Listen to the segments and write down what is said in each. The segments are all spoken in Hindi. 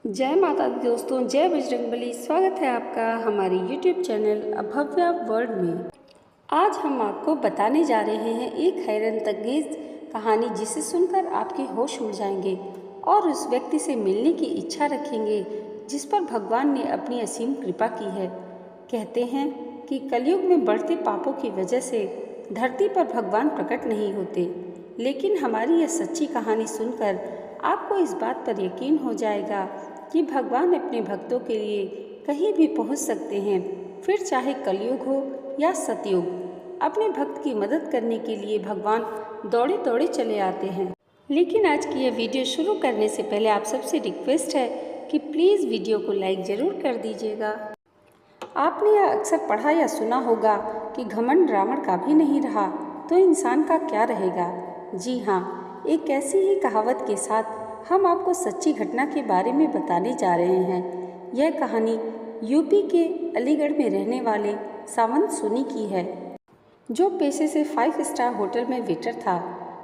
जय माता दी दोस्तों, जय बजरंगबली। स्वागत है आपका हमारे YouTube चैनल अभव्या वर्ल्ड में। आज हम आपको बताने जा रहे हैं एक हैरतअंगेज कहानी, जिसे सुनकर आपके होश उड़ जाएंगे और उस व्यक्ति से मिलने की इच्छा रखेंगे जिस पर भगवान ने अपनी असीम कृपा की है। कहते हैं कि कलयुग में बढ़ते पापों की वजह से धरती पर भगवान प्रकट नहीं होते, लेकिन हमारी यह सच्ची कहानी सुनकर आपको इस बात पर यकीन हो जाएगा कि भगवान अपने भक्तों के लिए कहीं भी पहुंच सकते हैं, फिर चाहे कलयुग हो या सतयुग। अपने भक्त की मदद करने के लिए भगवान दौड़े दौड़े चले आते हैं। लेकिन आज की यह वीडियो शुरू करने से पहले आप सबसे रिक्वेस्ट है कि प्लीज़ वीडियो को लाइक ज़रूर कर दीजिएगा। आपने यह अक्सर पढ़ा या सुना होगा कि घमंड रावण का भी नहीं रहा तो इंसान का क्या रहेगा। जी हाँ, एक ऐसी ही कहावत के साथ हम आपको सच्ची घटना के बारे में बताने जा रहे हैं। यह कहानी यूपी के अलीगढ़ में रहने वाले सावंत सोनी की है, जो पेशे से 5 स्टार होटल में वेटर था।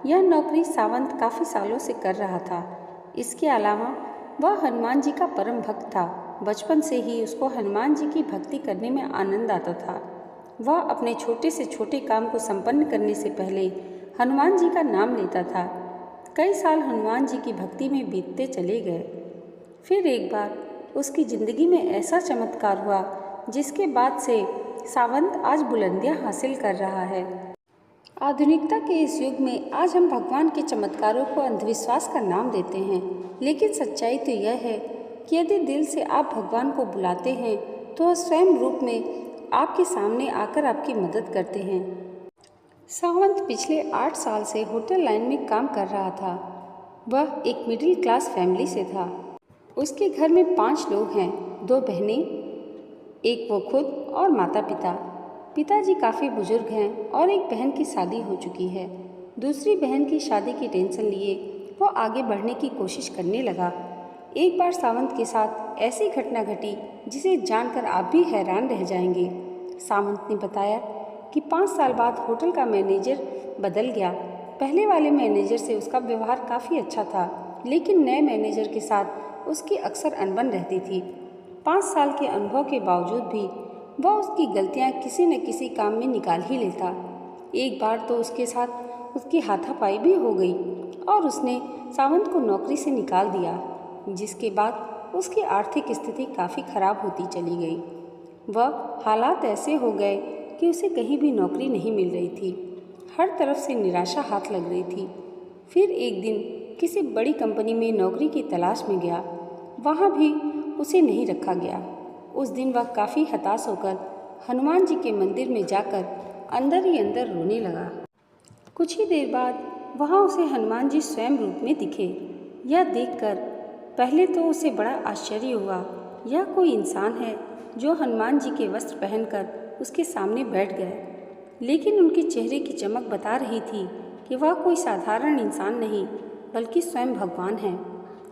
यह नौकरी सावंत काफ़ी सालों से कर रहा था। इसके अलावा वह हनुमान जी का परम भक्त था। बचपन से ही उसको हनुमान जी की भक्ति करने में आनंद आता था। वह अपने छोटे से छोटे काम को संपन्न करने से पहले हनुमान जी का नाम लेता था। कई साल हनुमान जी की भक्ति में बीतते चले गए। फिर एक बार उसकी ज़िंदगी में ऐसा चमत्कार हुआ जिसके बाद से सावंत आज बुलंदियां हासिल कर रहा है। आधुनिकता के इस युग में आज हम भगवान के चमत्कारों को अंधविश्वास का नाम देते हैं, लेकिन सच्चाई तो यह है कि यदि दिल से आप भगवान को बुलाते हैं तो वह स्वयं रूप में आपके सामने आकर आपकी मदद करते हैं। सावंत पिछले 8 साल से होटल लाइन में काम कर रहा था। वह एक मिडिल क्लास फैमिली से था। उसके घर में 5 लोग हैं, 2 बहनें, एक वो खुद और माता पिता। पिताजी काफ़ी बुजुर्ग हैं और एक बहन की शादी हो चुकी है। दूसरी बहन की शादी की टेंशन लिए वो आगे बढ़ने की कोशिश करने लगा। एक बार सावंत के साथ ऐसी घटना घटी जिसे जानकर आप भी हैरान रह जाएंगे। सावंत ने बताया कि 5 साल बाद होटल का मैनेजर बदल गया। पहले वाले मैनेजर से उसका व्यवहार काफ़ी अच्छा था, लेकिन नए मैनेजर के साथ उसकी अक्सर अनबन रहती थी। 5 साल के अनुभव के बावजूद भी वह उसकी गलतियां किसी न किसी काम में निकाल ही लेता। एक बार तो उसके साथ उसकी हाथापाई भी हो गई और उसने सावंत को नौकरी से निकाल दिया, जिसके बाद उसकी आर्थिक स्थिति काफ़ी खराब होती चली गई। वह हालात ऐसे हो गए कि उसे कहीं भी नौकरी नहीं मिल रही थी। हर तरफ से निराशा हाथ लग रही थी। फिर एक दिन किसी बड़ी कंपनी में नौकरी की तलाश में गया। वहाँ भी उसे नहीं रखा गया। उस दिन वह काफ़ी हताश होकर हनुमान जी के मंदिर में जाकर अंदर ही अंदर रोने लगा। कुछ ही देर बाद वहाँ उसे हनुमान जी स्वयं रूप में दिखे। यह देखकर पहले तो उसे बड़ा आश्चर्य हुआ। यह कोई इंसान है जो हनुमान जी के वस्त्र पहनकर उसके सामने बैठ गए, लेकिन उनके चेहरे की चमक बता रही थी कि वह कोई साधारण इंसान नहीं बल्कि स्वयं भगवान है।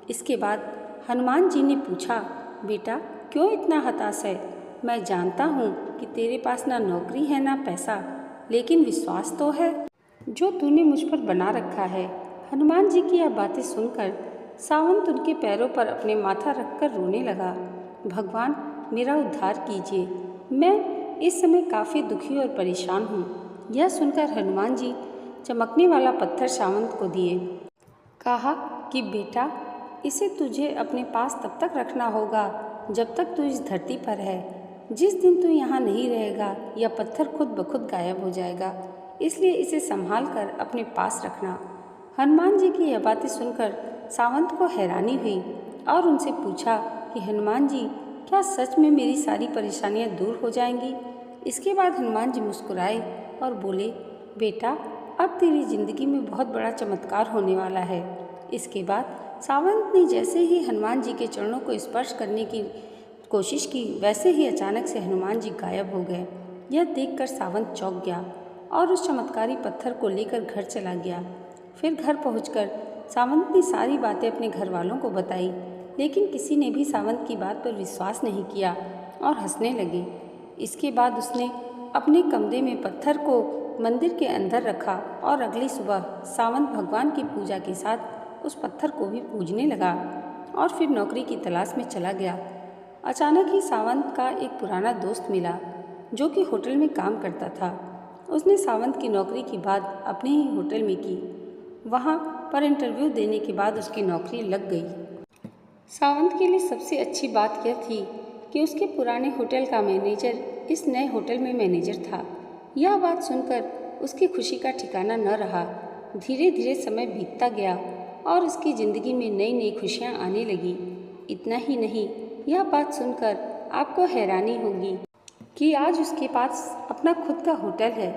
इसके बाद हनुमान जी ने पूछा, बेटा क्यों इतना हताश है? मैं जानता हूँ कि तेरे पास ना नौकरी है ना पैसा, लेकिन विश्वास तो है जो तूने मुझ पर बना रखा है। हनुमान जी की यह बातें सुनकर सावंत उनके पैरों पर अपने माथा रखकर रोने लगा। भगवान मेरा उद्धार कीजिए, मैं इस समय काफ़ी दुखी और परेशान हूँ। यह सुनकर हनुमान जी चमकने वाला पत्थर सावंत को दिए। कहा कि बेटा इसे तुझे अपने पास तब तक रखना होगा जब तक तू इस धरती पर है। जिस दिन तू यहाँ नहीं रहेगा यह पत्थर खुद ब खुद गायब हो जाएगा, इसलिए इसे संभाल कर अपने पास रखना। हनुमान जी की यह बातें सुनकर सावंत को हैरानी हुई और उनसे पूछा कि हनुमान जी क्या सच में मेरी सारी परेशानियां दूर हो जाएंगी? इसके बाद हनुमान जी मुस्कुराए और बोले, बेटा अब तेरी जिंदगी में बहुत बड़ा चमत्कार होने वाला है। इसके बाद सावंत ने जैसे ही हनुमान जी के चरणों को स्पर्श करने की कोशिश की, वैसे ही अचानक से हनुमान जी गायब हो गए। यह देखकर सावंत चौंक गया और उस चमत्कारी पत्थर को लेकर घर चला गया। फिर घर पहुंचकर सावंत ने सारी बातें अपने घर वालों को बताई, लेकिन किसी ने भी सावंत की बात पर विश्वास नहीं किया और हंसने लगे। इसके बाद उसने अपने कमरे में पत्थर को मंदिर के अंदर रखा और अगली सुबह सावंत भगवान की पूजा के साथ उस पत्थर को भी पूजने लगा और फिर नौकरी की तलाश में चला गया। अचानक ही सावंत का एक पुराना दोस्त मिला जो कि होटल में काम करता था। उसने सावंत की नौकरी की बात अपने ही होटल में की। वहाँ पर इंटरव्यू देने के बाद उसकी नौकरी लग गई। सावंत के लिए सबसे अच्छी बात यह थी कि उसके पुराने होटल का मैनेजर इस नए होटल में मैनेजर था। यह बात सुनकर उसकी खुशी का ठिकाना न रहा। धीरे धीरे समय बीतता गया और उसकी ज़िंदगी में नई नई खुशियाँ आने लगी। इतना ही नहीं, यह बात सुनकर आपको हैरानी होगी कि आज उसके पास अपना खुद का होटल है।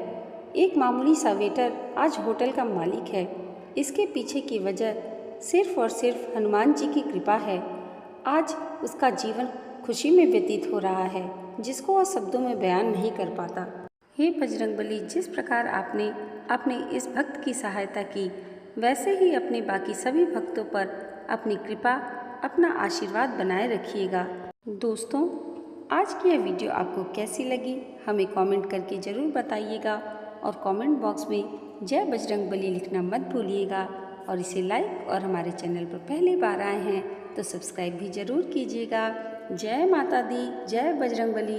एक मामूली सा वेटर आज होटल का मालिक है। इसके पीछे की वजह सिर्फ और सिर्फ हनुमान जी की कृपा है। आज उसका जीवन खुशी में व्यतीत हो रहा है, जिसको वह शब्दों में बयान नहीं कर पाता। हे बजरंगबली, जिस प्रकार आपने अपने इस भक्त की सहायता की, वैसे ही अपने बाकी सभी भक्तों पर अपनी कृपा, अपना आशीर्वाद बनाए रखिएगा। दोस्तों, आज की यह वीडियो आपको कैसी लगी हमें कमेंट करके ज़रूर बताइएगा और कमेंट बॉक्स में जय बजरंगबली लिखना मत भूलिएगा। और इसे लाइक और हमारे चैनल पर पहली बार आए हैं तो सब्सक्राइब भी ज़रूर कीजिएगा। जय माता दी, जय बजरंगबली।